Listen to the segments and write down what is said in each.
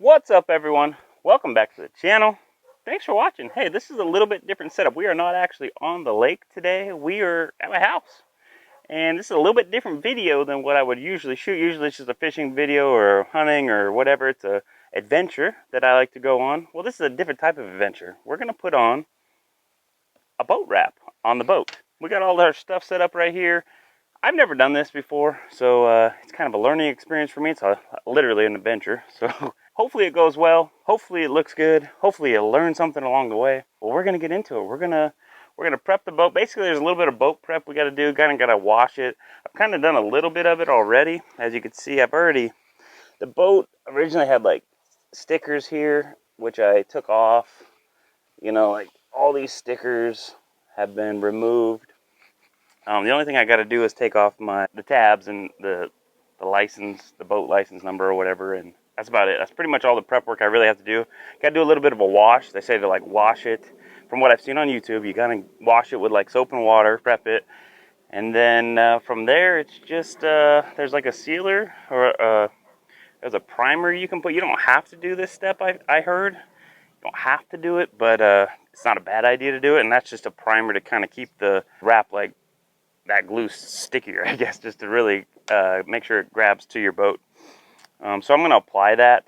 What's up, everyone? Welcome back to the channel. Thanks for watching. Hey, this is a little bit different setup. We are not actually on the lake today. We are at my house. And this is a little bit different video than what I would usually shoot. Usually it's just a fishing video or hunting or whatever. It's a adventure that I like to go on. Well, this is a different type of adventure. We're going to put on a boat wrap on the boat. We got all our stuff set up right here. I've never done this before, so it's kind of a learning experience for me. It's literally an adventure. So hopefully it goes well. Hopefully it looks good. Hopefully you'll learn something along the way. Well, we're gonna get into it. We're gonna prep the boat. Basically, there's a little bit of boat prep we got to do. Kind of got to wash it. I've kind of done a little bit of it already. As you can see, the boat originally had like stickers here, which I took off. You know, like all these stickers have been removed. The only thing I got to do is take off the tabs and the license, the boat license number or whatever, and that's about it. That's pretty much all the prep work I really have to do. Got to do a little bit of a wash. They say to like wash it. From what I've seen on YouTube, you gotta wash it with like soap and water, prep it, and then from there it's just there's like a sealer or there's a primer you can put. You don't have to do this step. I heard you don't have to do it, but it's not a bad idea to do it, and that's just a primer to kind of keep the wrap like that glue stickier, I guess, just to really make sure it grabs to your boat. So I'm going to apply that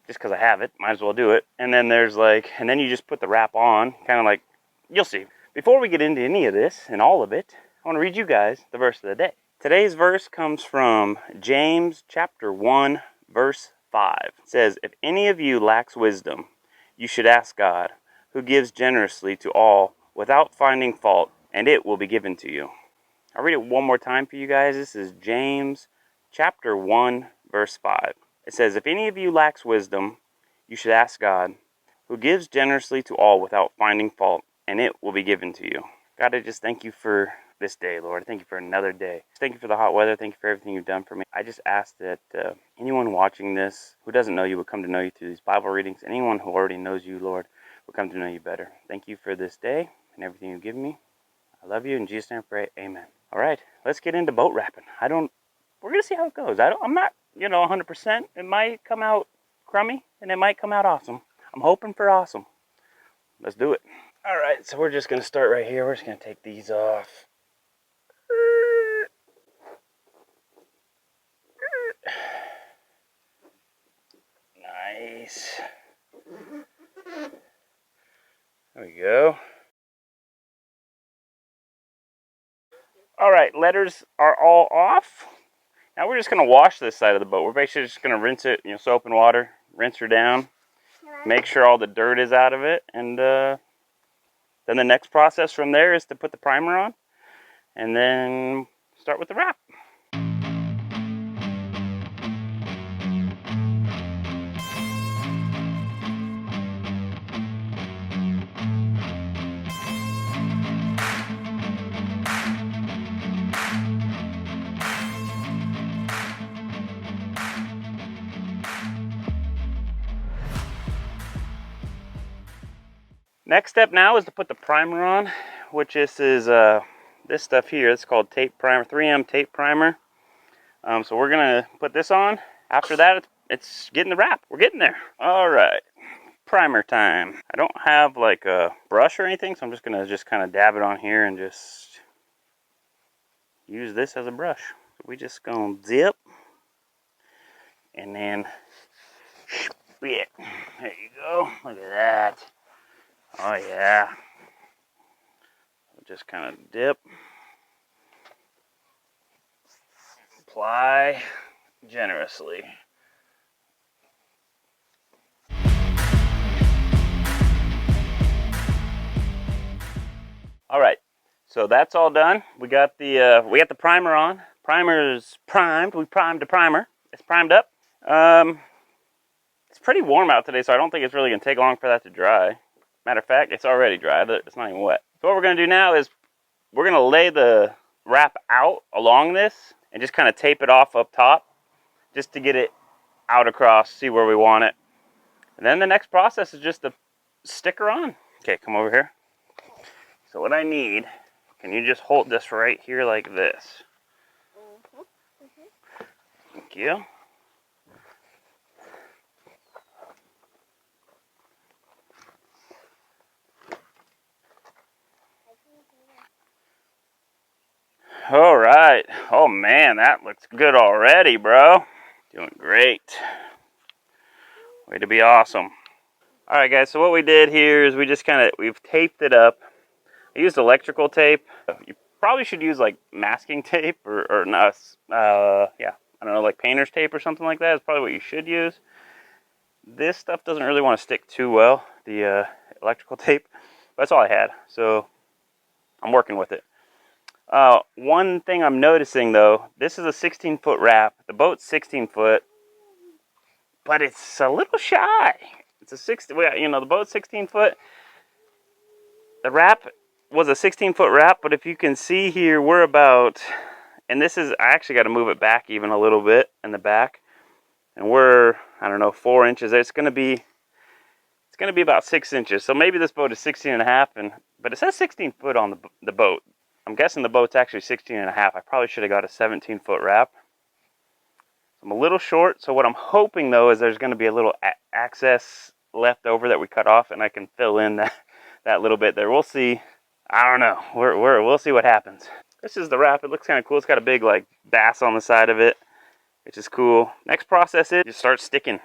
just because I have it. Might as well do it. And then and then you just put the wrap on, kind of like, you'll see. Before we get into any of this and all of it, I want to read you guys the verse of the day. Today's verse comes from James chapter 1, verse 5. It says, "If any of you lacks wisdom, you should ask God, who gives generously to all without finding fault, and it will be given to you." I'll read it one more time for you guys. This is James chapter 1, verse 5. It says, "If any of you lacks wisdom, you should ask God, who gives generously to all without finding fault, and it will be given to you." God, I just thank you for this day, Lord. Thank you for another day. Thank you for the hot weather. Thank you for everything you've done for me. I just ask that anyone watching this who doesn't know you would come to know you through these Bible readings. Anyone who already knows you, Lord, will come to know you better. Thank you for this day and everything you've given me. I love you. In Jesus' name I pray, amen. All right, let's get into boat wrapping. We're going to see how it goes. I'm not, 100%. It might come out crummy, and it might come out awesome. I'm hoping for awesome. Let's do it. All right, so we're just going to start right here. We're just going to take these off. Nice. There we go. All right, letters are all off. Now we're just going to wash this side of the boat. We're basically just going to rinse it, soap and water, rinse her down, make sure all the dirt is out of it, and then the next process from there is to put the primer on, and then start with the wrap. Next step now is to put the primer on, which is this stuff here. It's called tape primer, 3M tape primer. So we're gonna put this on. After that, it's getting the wrap. We're getting there. All right, primer time. I don't have like a brush or anything, so I'm just gonna kind of dab it on here and just use this as a brush. So we just gonna dip, and then spit. There you go. Look at that. Oh yeah. Just kind of dip, apply generously. All right, so that's all done. We got the primer on. Primer's primed. We primed the primer. It's primed up. It's pretty warm out today, so I don't think it's really gonna take long for that to dry. Matter of fact, it's already dry. It's not even wet. So what we're gonna do now is we're gonna lay the wrap out along this and just kind of tape it off up top, just to get it out across, see where we want it. And then the next process is just to stick her on. Okay, come over here. So what I need, can you just hold this right here like this? Thank you. Oh man, that looks good already, bro. Doing great. Way to be awesome. All right, guys, so what we did here is we've taped it up. I used electrical tape. You probably should use like masking tape or not, yeah, I don't know, like painter's tape or something like that is probably what you should use. This stuff doesn't really want to stick too well, the electrical tape. That's all I had, so I'm working with it. One thing I'm noticing though, this is a 16-foot wrap. The boat's 16 foot, but it's a little shy. It's a the boat's 16 foot. The wrap was a 16-foot wrap, but if you can see here, we're about, and this is, I actually got to move it back even a little bit in the back, and we're, I don't know, 4 inches. It's going to be about 6 inches. So maybe this boat is 16 and a half, but it says 16 foot on the boat. I'm guessing the boat's actually 16 and a half. I probably should have got a 17-foot wrap. I'm a little short, so what I'm hoping though is there's going to be a little access left over that we cut off, and I can fill in that little bit there. We'll see. I don't know. We'll see what happens. This is the wrap. It looks kind of cool. It's got a big like bass on the side of it, which is cool. Next process is just start sticking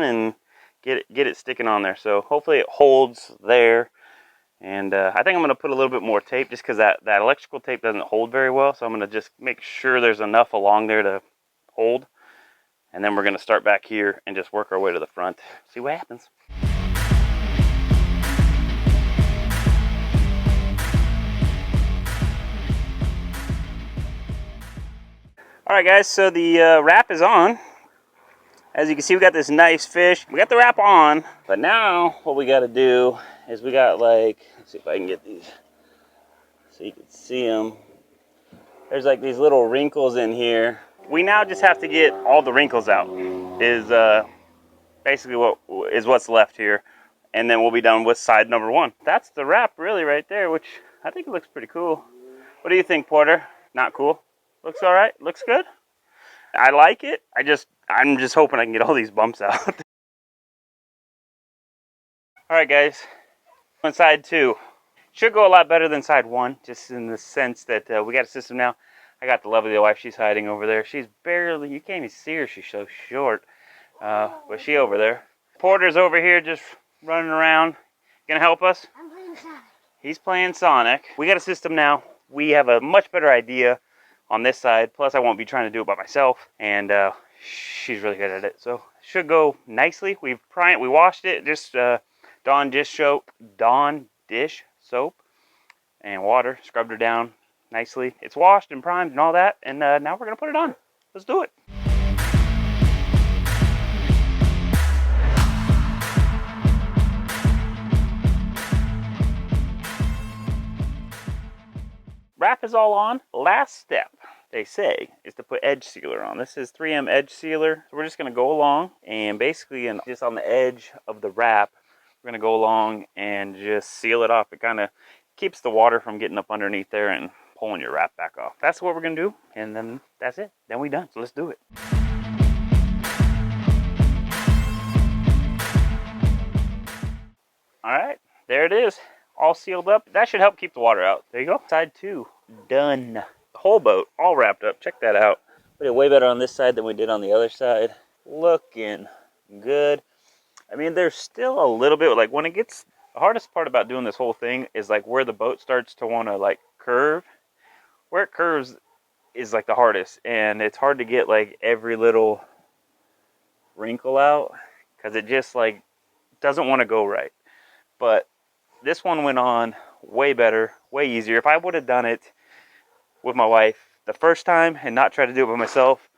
and get it sticking on there. So hopefully it holds there. And I think I'm going to put a little bit more tape just because that electrical tape doesn't hold very well. So I'm going to just make sure there's enough along there to hold. And then we're going to start back here and just work our way to the front. See what happens. Alright guys, so the wrap is on. As you can see, we got this nice fish. We got the wrap on, but now what we got to do is we got like, let's see if I can get these so you can see them. There's like these little wrinkles in here. We now just have to get all the wrinkles out, is basically what's left here. And then we'll be done with side number 1. That's the wrap really right there, which I think it looks pretty cool. What do you think, Porter? Not cool? Looks all right? Looks good? I like it. I'm just hoping I can get all these bumps out. All right, guys. On side 2. Should go a lot better than side 1, just in the sense that we got a system now. I got the lovely wife. She's hiding over there. She's barely, you can't even see her. She's so short. But she over there. Porter's over here just running around. Gonna help us? I'm playing Sonic. He's playing Sonic. We got a system now. We have a much better idea on this side. Plus, I won't be trying to do it by myself. And she's really good at it. So, should go nicely. We washed it. Just Dawn dish soap and water. Scrubbed her down nicely. It's washed and primed and all that. And now we're going to put it on. Let's do it. Wrap is all on. Last step, they say, is to put edge sealer on. This is 3M edge sealer. So we're just going to go along and basically just on the edge of the wrap, we're going to go along and just seal it off. It kind of keeps the water from getting up underneath there and pulling your wrap back off. That's what we're going to do, and then that's it. Then we're done. So let's do it. All right, there it is. All sealed up. That should help keep the water out. There you go. Side 2, done. The whole boat, all wrapped up. Check that out. We did way better on this side than we did on the other side. Looking good. I mean, there's still a little bit, like when it gets, the hardest part about doing this whole thing is like where the boat starts to want to like curve. Where it curves is like the hardest. And it's hard to get like every little wrinkle out because it just like doesn't want to go right. But this one went on way better, way easier. If I would have done it with my wife the first time and not tried to do it by myself,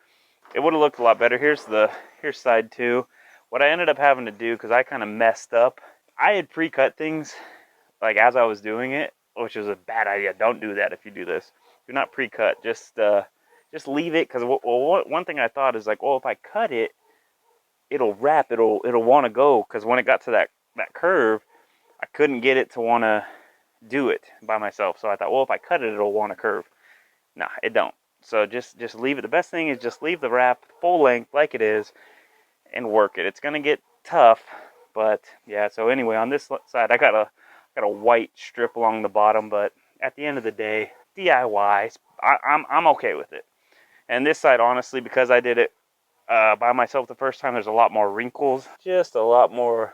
it would have looked a lot better. Here's side 2. What I ended up having to do, because I kind of messed up, I had pre-cut things like as I was doing it, which is a bad idea. Don't do that if you do this. Do not pre-cut. Just leave it, because one thing I thought is like, well, if I cut it, it'll wrap. It'll want to go, because when it got to that curve, I couldn't get it to want to do it by myself. So I thought, well, if I cut it, it'll want to curve. Nah, it don't. So just leave it. The best thing is just leave the wrap full length like it is and work it. It's going to get tough, but yeah. So anyway, on this side, I got a white strip along the bottom, but at the end of the day, DIY. I'm okay with it. And this side, honestly, because I did it by myself the first time, there's a lot more wrinkles. Just a lot more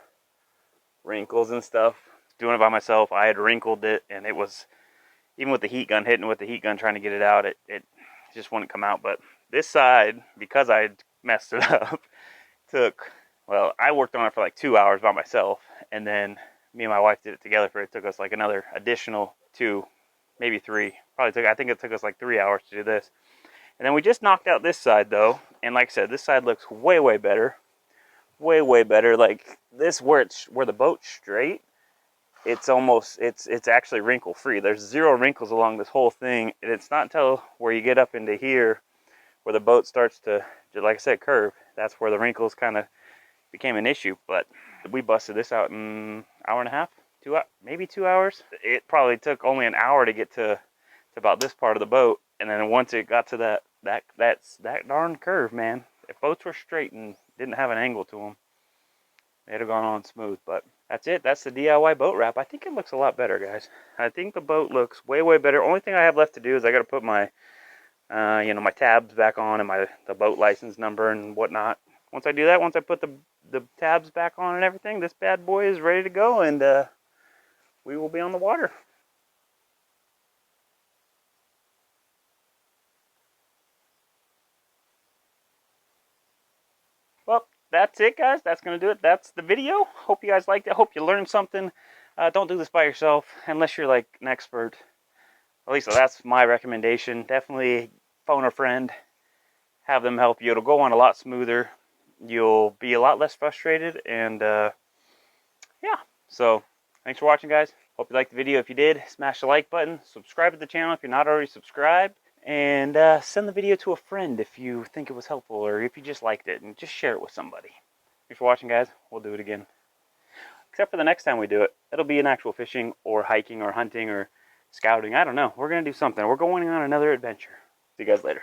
wrinkles and stuff. Doing it by myself, I had wrinkled it, and it was, even with the heat gun, hitting with the heat gun, trying to get it out, it just wouldn't come out. But this side, because I had messed it up, took, well, I worked on it for like 2 hours by myself, and then me and my wife did it together. It took us like another additional 2, maybe 3. I think it took us like 3 hours to do this. And then we just knocked out this side though, and like I said, this side looks way better. Way better. Like this, where the boat's straight, it's actually wrinkle free. There's 0 wrinkles along this whole thing, and it's not until where you get up into here where the boat starts to, like I said, curve. That's where the wrinkles kind of became an issue. But we busted this out in an hour and a half, maybe 2 hours. It probably took only an hour to get to about this part of the boat, and then once it got to that darn curve, man, if boats were straight and didn't have an angle to them, they'd have gone on smooth. But that's it. That's the DIY boat wrap. I think it looks a lot better, guys. I think the boat looks way better. Only thing I have left to do is I got to put my my tabs back on, and the boat license number and whatnot. Once I do that, once I put the tabs back on and everything, this bad boy is ready to go, and we will be on the water. Well, that's it, guys. That's going to do it. That's the video. Hope you guys liked it. Hope you learned something. Don't do this by yourself unless you're like an expert. At least that's my recommendation. Definitely phone a friend. Have them help you. It'll go on a lot smoother. You'll be a lot less frustrated. And yeah. So thanks for watching, guys. Hope you liked the video. If you did, smash the like button. Subscribe to the channel if you're not already subscribed. And send the video to a friend if you think it was helpful, or if you just liked it, and just share it with somebody. Thanks for watching, guys. We'll do it again. Except for the next time we do it. It'll be an actual fishing or hiking or hunting or scouting. I don't know. We're going to do something. We're going on another adventure. See you guys later.